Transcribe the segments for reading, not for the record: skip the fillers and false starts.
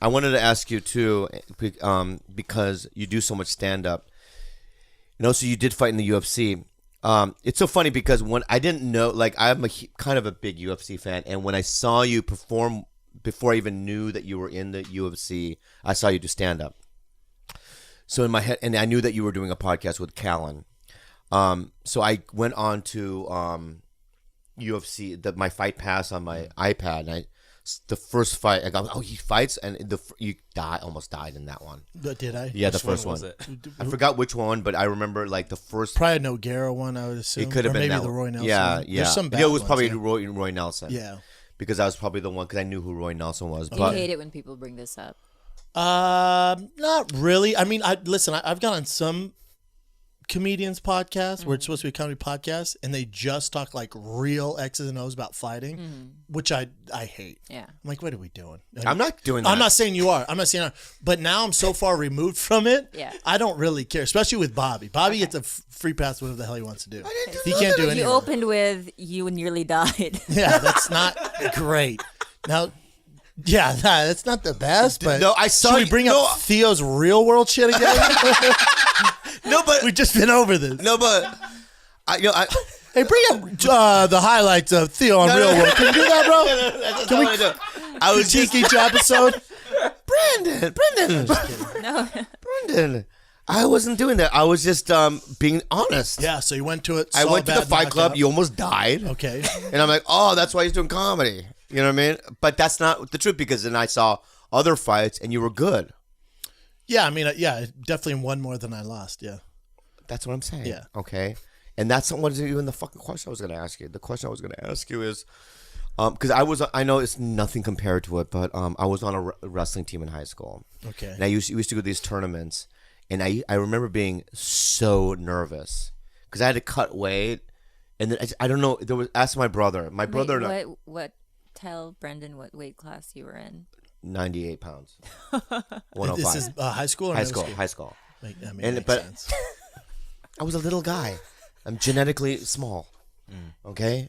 I wanted to ask you too, because you do so much stand up. So you did fight in the UFC. It's so funny because when I didn't know, like I'm kind of a big UFC fan, and when I saw you perform before I even knew that you were in the UFC, I saw you do stand up. So in my head, and I knew that you were doing a podcast with Callan. So I went on to UFC, my Fight Pass on my iPad, and the first fight, I go, he fights, and you almost died in that one. Did I? Yeah, the first one. I forgot which one, but I remember like the first. Probably a Nogueira one, I would assume. It could have been maybe that the Roy Nelson. Yeah, one. yeah. There's some bad it was probably ones, Roy Nelson. Yeah. Because I was probably the one, because I knew who Roy Nelson was. You hate it when people bring this up. Not really. I mean, I've gone on some comedians podcasts where it's supposed to be a comedy podcast, and they just talk like real X's and O's about fighting, which I hate. Yeah. I'm like, what are we doing? I'm not doing that. I'm not saying you are. I'm not saying you are. But now I'm so far removed from it. Yeah. I don't really care, especially with Bobby. Bobby gets a free pass whatever the hell he wants to do. He can't do anything. You opened with "You nearly died." Yeah, that's not great. Now, yeah, that's not the best, but No, I saw should we you- bring no. up Theo's real world shit again? No, but We've just been over this. no, but Hey, bring up the highlights of Theo on Real World. Can you do that, bro? that's Can we not what I do. I was critique just each episode? Brendan. I wasn't doing that. I was just being honest. Yeah, so you went to it. I saw went to a the bad Fight Club. knockout. You almost died. Okay. And I'm like, oh, that's why he's doing comedy. You know what I mean? But that's not the truth, because then I saw other fights and you were good. Yeah, I mean, yeah, definitely won more than I lost. Yeah. That's what I'm saying. Yeah. Okay. And that's not even the fucking question I was going to ask you. The question I was going to ask you is, because I know it's nothing compared to it, but I was on a wrestling team in high school. Okay. And we used to go to these tournaments, and I remember being so nervous because I had to cut weight, and then I don't know. Ask my brother. My brother and I, What? Tell Brendan what weight class you were in. 98 pounds. 105. This is high school or high middle school. High school. That makes but sense. I was a little guy. I'm genetically small. Okay?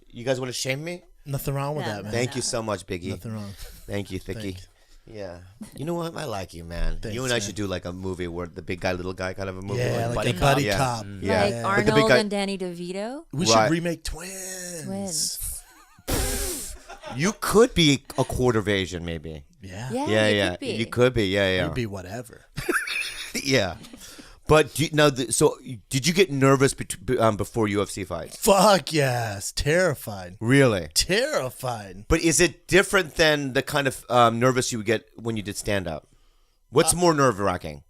You guys want to shame me? Nothing wrong with No, that, man. Thank you so much, Biggie. Nothing wrong. Thank you, Thicky. Thanks. Yeah. You know what? I like you, man. Thanks, You and I man. should do like a movie where the big guy, little guy kind of a movie. Yeah, like a cop. buddy Yeah. cop. Yeah. Like But the big Arnold guy- and Danny DeVito. We Right. should remake Twins. Twins. You could be a quarter Asian, maybe. Yeah. Yeah, Yeah, you yeah. could be. You could be. Yeah, yeah. It'd be whatever. Yeah. But so did you get nervous before UFC fights? Fuck yes. Terrified. Really? Terrified. But is it different than the kind of nervous you would get when you did stand up? What's more nerve wracking?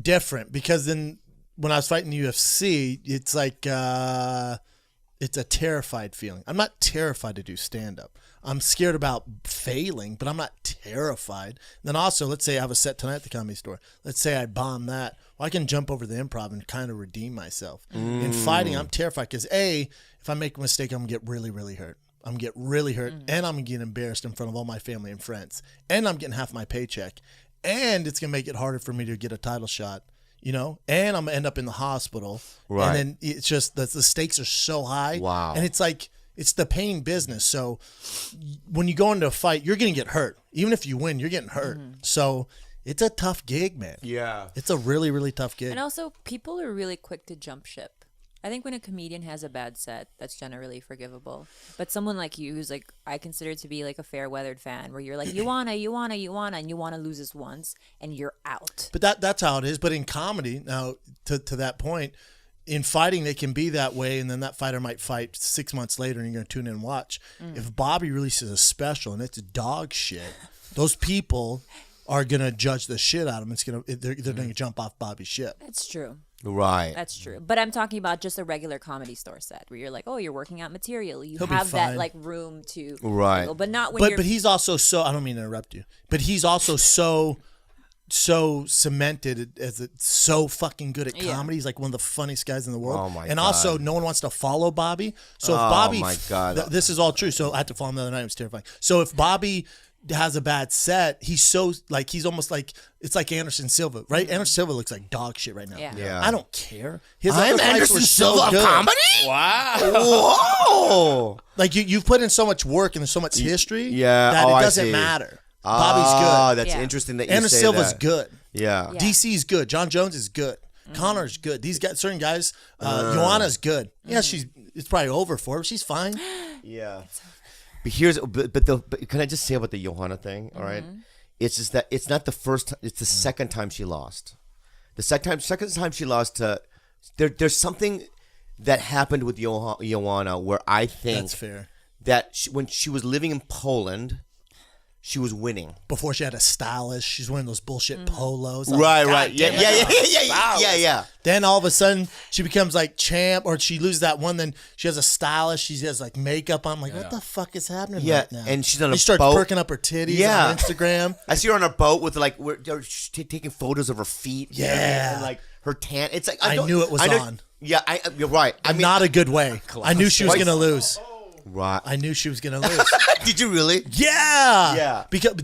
Different, because then when I was fighting UFC, it's like it's a terrified feeling. I'm not terrified to do stand up. I'm scared about failing, but I'm not terrified. Then also, let's say I have a set tonight at the Comedy Store. Let's say I bomb that. Well, I can jump over the improv and kind of redeem myself. In fighting, I'm terrified because if I make a mistake, I'm gonna get really, really hurt. I'm gonna get really hurt, and I'm gonna get embarrassed in front of all my family and friends, and I'm getting half my paycheck, and it's gonna make it harder for me to get a title shot. And I'm gonna end up in the hospital. Right. And then it's just the stakes are so high. Wow. And it's like, it's the pain business. So when you go into a fight, you're gonna get hurt. Even if you win, you're getting hurt. So it's a tough gig, man. Yeah. It's a really, really tough gig. And also, people are really quick to jump ship. I think when a comedian has a bad set, that's generally forgivable. But someone like you, who's like, I consider to be like a fair-weathered fan, where you're like, you wanna, and you wanna lose this once, and you're out. But that's how it is. But in comedy, now to that point, in fighting they can be that way, and then that fighter might fight 6 months later, and you're gonna tune in and watch. If Bobby releases a special and it's dog shit, those people are gonna judge the shit out of him. They're gonna jump off Bobby's ship. That's true. Right. That's true. But I'm talking about just a regular Comedy Store set where you're like, oh, you're working out material. You He'll be have that fine. like room to Right. But not when you're But he's also so, I don't mean to interrupt you, but he's also so cemented as so fucking good at Yeah. comedy. He's like one of the funniest guys in the world. Oh, my and God. also, no one wants to follow Bobby. So if Oh, Bobby, my God. this is all true. So I had to follow him the other night. It was terrifying. So if Bobby has a bad set, he's almost like, it's like Anderson Silva, right? Anderson Silva looks like dog shit right now. Yeah. Yeah. I don't care. His I'm other fights Anderson were Silva of good. comedy? Wow. Whoa. Like you've put in so much work and there's so much history Yeah. that Oh, it I doesn't see. matter. Bobby's good. That's Yeah. interesting that you Anderson say Silva's that. good. Yeah. Yeah. DC's good. John Jones is good. Connor's good. These guys, certain guys. Joanna's good. Yeah, it's probably over for her. But she's fine. Yeah. But can I just say about the Johanna thing? All right. It's just that it's not the first time. It's the second time she lost. The second time she lost to. There's something that happened with Joanna where I think That's fair. that when she was living in Poland, she was winning. Before she had a stylist, she's wearing those bullshit polos. Right. Yeah. Then all of a sudden, she becomes like champ, or she loses that one. Then she has a stylist. She has like makeup on. I'm like, what the fuck is happening right now? And she's on a She starts boat. perking up her titties on Instagram. I see her on a boat with like they're taking photos of her feet. Yeah. and like her tan. It's like I knew it was on. Yeah, you're right. I mean, Not a good way. I knew she was going to lose. right. I knew she was going to lose. Did you really? Yeah. Yeah. Because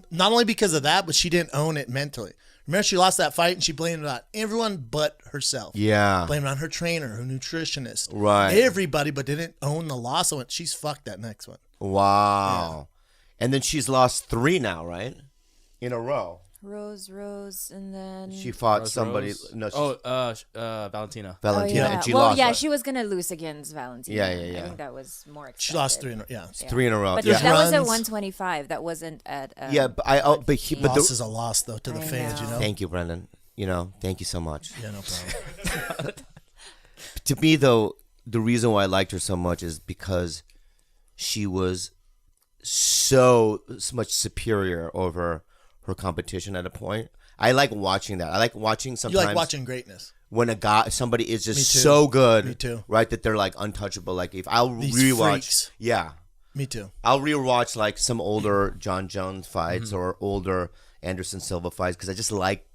not only because of that, but she didn't own it mentally. Remember, she lost that fight and she blamed it on everyone but herself. Yeah. Blamed it on her trainer, her nutritionist. Right. Everybody, but didn't own the loss. I went, she's fucked that next one. Wow. And then she's lost 3 now, right? In a row. Rose, and then She fought Rose somebody. Rose. No, she, Valentina. Valentina, yeah. and she well, lost. yeah, what? she was gonna lose against Valentina. Yeah. I think that was more. Expected. She lost 3 in a row. Yeah. 3 in a row. But yeah. that was at Runs. 125. That wasn't at. Yeah, but Loss is a loss, though, to the I fans, know. you know? Thank you, Brendan. Thank you so much. Yeah, no problem. To me, though, the reason why I liked her so much is because she was so much superior over her competition at a point. I like watching that. I like watching You sometimes like watching greatness. when somebody is just Me too. so good, Me too. right? That they're like untouchable. Like if I'll These rewatch, freaks. yeah, Me too. I'll rewatch like some older John Jones fights or older Anderson Silva fights because I just like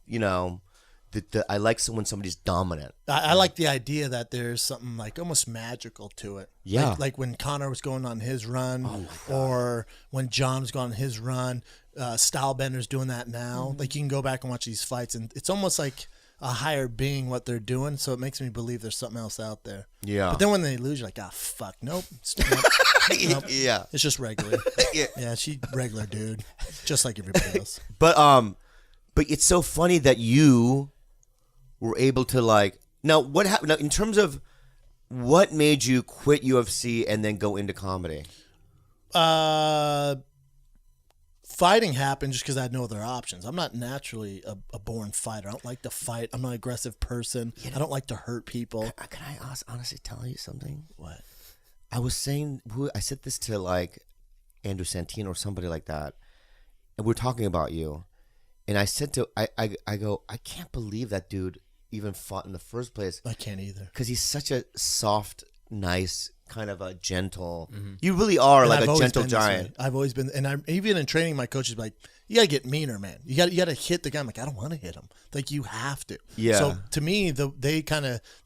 I like when somebody's dominant. I like the idea that there's something like almost magical to it. Yeah. Like when Connor was going on his run, or when John was going on his run. Stylebender's doing that now. Like you can go back and watch these fights, and it's almost like a higher being what they're doing. So it makes me believe there's something else out there. Yeah. But then when they lose, you're like, fuck, nope. Nope. Yeah. It's just regular. Yeah. Yeah, she regular dude, just like everybody else. But it's so funny that you were able to now what happened now in terms of what made you quit UFC and then go into comedy. Fighting happened just because I had no other options. I'm not naturally a born fighter. I don't like to fight. I'm not an aggressive person. I don't like to hurt people. Can I honestly tell you something? What? I was saying, I said this to Andrew Santino or somebody like that, and we're talking about you, and I said I go, I can't believe that dude even fought in the first place I can't either. because he's such a soft, nice, kind of a gentle. You really are And like I've a always gentle been this way. giant. I've always been, and I'm even in training. My coach is like, "You gotta get meaner, man. You gotta hit the guy." I'm like, "I don't want to hit him. Like you have to." Yeah. So to me, they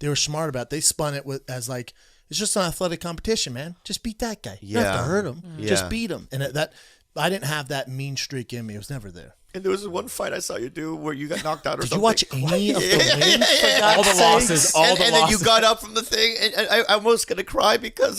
were smart about it. They spun it as like it's just an athletic competition, man. Just beat that guy. You don't have Yeah. to hurt him. Yeah. Just beat him. And that I didn't have that mean streak in me. It was never there. And there was one fight I saw you do where you got knocked out or Did something. you watch any of the wins? For All God's the sakes? losses. All and the then losses. you got up from the thing, and I almost gonna cry because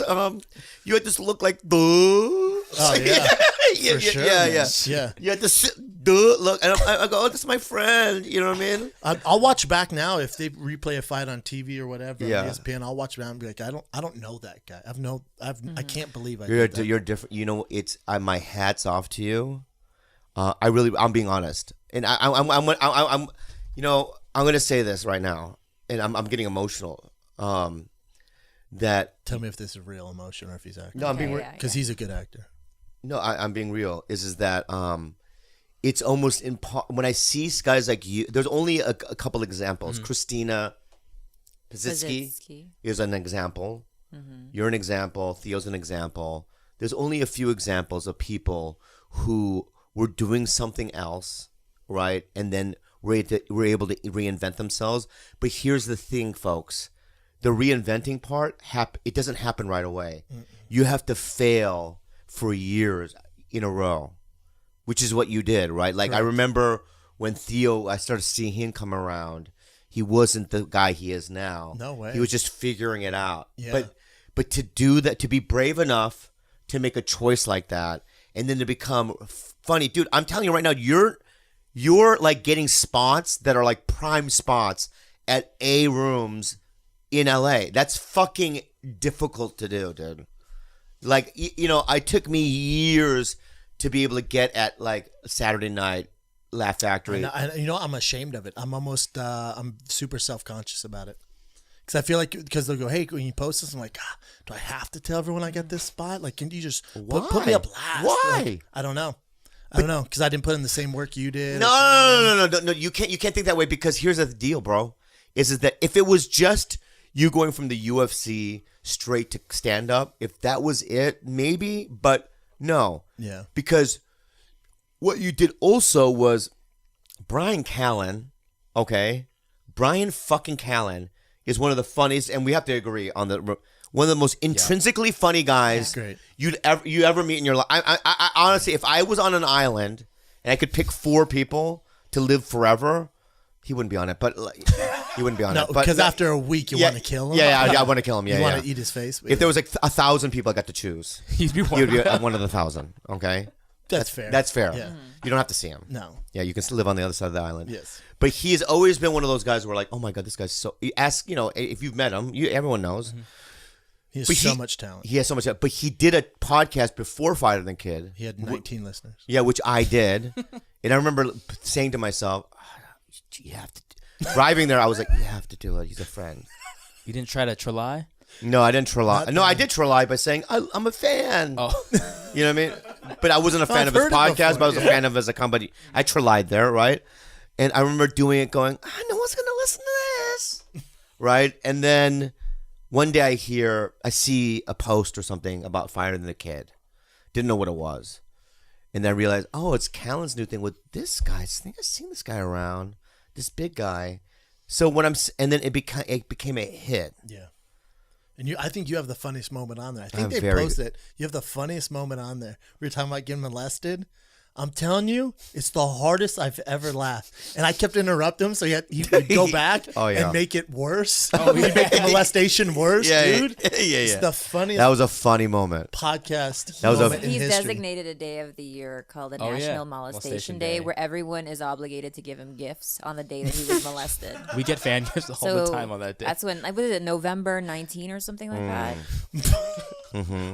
you had this look like duh. Oh yeah. yeah, sure, yeah, man. yeah. Yeah. You had this duh look, and I go, "Oh, this is my friend." You know what I mean? I'll watch back now if they replay a fight on TV or whatever Yeah. on ESPN. I'll watch it and be like, I don't know that guy. I can't believe I You're did that. you're different. You know, my hat's off to you. I'm being honest, and I'm gonna say this right now, and I'm getting emotional. That Tell me if this is real emotion or if he's acting. no, I'm being Because he's a good actor. no, I'm being real. Is that it's almost when I see guys like you. There's only a couple examples. Christina Pazitsky is an example. You're an example. Theo's an example. There's only a few examples of people who were doing something else, right? And then were able to reinvent themselves. But here's the thing, folks. The reinventing part, it doesn't happen right away. You have to fail for years in a row, which is what you did, right? Like, I remember when I started seeing him come around, he wasn't the guy he is now. No way. He was just figuring it out. Yeah. But to do that, to be brave enough to make a choice like that, and then to become funny, dude. I'm telling you right now, you're like getting spots that are like prime spots at A rooms in LA. That's fucking difficult to do, dude. Like, it took me years to be able to get at like Saturday night Laugh Factory. I'm ashamed of it. I'm super self-conscious about it. Because I feel like, because they'll go, hey, when you post this, I'm like, do I have to tell everyone I get this spot? Like, can you just put me up last? Why? Like, I don't know. Because I didn't put in the same work you did. No. You can't think that way, because here's the deal, bro. Is that if it was just you going from the UFC straight to stand up, if that was it, maybe, but no. Yeah. Because what you did also was Brian Callen, okay? Brian fucking Callen is one of the funniest, and we have to agree on one of the most intrinsically funny guys you ever meet in your life. I honestly, if I was on an island and I could pick 4 people to live forever, he wouldn't be on it. But like, he wouldn't be on it. Because after a week, you want to kill him. Yeah, I want to kill him. Yeah, you want to eat his face. If there was like 1,000 people I got to choose, He'd be he would be one of the 1,000. Okay, that's fair. That's fair. Yeah. You don't have to see him. No. Yeah, you can still live on the other side of the island. Yes. But he has always been one of those guys where like, oh my god, this guy's so. You ask, if you've met him, everyone knows. Mm-hmm. He has so much talent. He has so much talent. But he did a podcast before Fighter Than Kid. He had 19 listeners. Yeah, which I did. And I remember saying to myself, you have to. Driving there, I was like, you have to do it. He's a friend. You didn't try to try? No, I didn't try. No, I did try by saying, I'm a fan. Oh. You know what I mean? But I wasn't a fan of his podcast, but I was a fan of his company. I tried there, right? And I remember doing it going, no one's going to listen to this. Right? And then one day I see a post or something about Fighter Than the Kid. Didn't know what it was. And then I realized, it's Callen's new thing with this guy. I think I've seen this guy around. This big guy. So and then it became a hit. Yeah. And I think you have the funniest moment on there. I think they posted it. You have the funniest moment on there. We were talking about getting molested. I'm telling you, it's the hardest I've ever laughed. And I kept interrupting him, so he would go back and make it worse. He'd make the molestation worse, dude. Yeah. It's the funniest. That was a funny moment. Podcast. That was moment in He's history. designated a day of the year called the National Molestation Day, where everyone is obligated to give him gifts on the day that he was molested. We get fan gifts all the time on that day. That's when, what is it, November 19 or something like that? Mm-hmm.